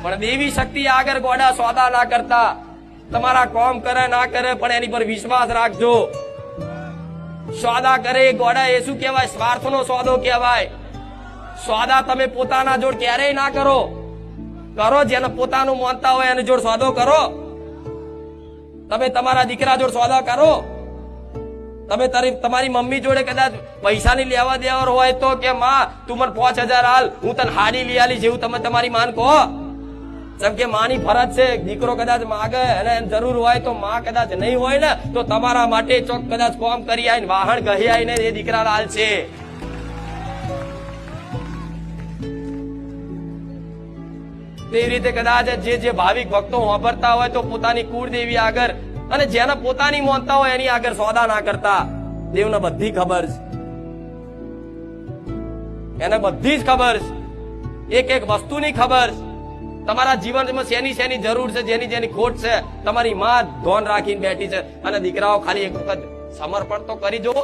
પણ દેવી શક્તિ આગળ ગોડા સોદા ના કરતા. તમારા કોમ કરે ના કરે પણ એની પર વિશ્વાસ રાખજો. સોદા કરે ગોડા એ શું કહેવાય? સ્વાર્થનો સોદો કહેવાય. સોદા તમે પોતાના જોડ ક્યારેય ના કરો. કરો જેને પોતાનું માનતા હોય એની જોડ સોદો કરો. તમે તમારા દીકરા જોડ સોદા કરો. તમે તમારી મમ્મી જોડે કદાચ પૈસાની લેવા દેવા હોય તો કે માં તું મને 5000 હાલ, હું તને હાડી લઈ આલી, જેવું તમે તમારી માન કહો. જેમ કે માની ફરજ છે. દીકરો કદાચ માગે અને જરૂર હોય તો માં કદાચ નહીં હોય ને તો તમારા માટે ચોક કદાચ કોમ કરી આવીને વાહન ગહી આવીને એ દીકરા લાલ છે. તેવી રીતે કદાચ જે ભાવિક ભક્તો વાપરતા હોય તો પોતાની કુળદેવી આગળ અને જેને પોતાની માનતા હોય એની આગળ સોદા ના કરતા. દેવને બધી ખબર છે, એને બધી જ ખબર છે, એક એક વસ્તુની ખબર છે. તમારા જીવનમાં શેની શેની જરૂર છે, જેની જેની ખોટ છે, તમારી માં ધોન રાખીને બેઠી છે. અને દીકરાઓ ખાલી એક વખત સમર્પણ તો કરી જુઓ.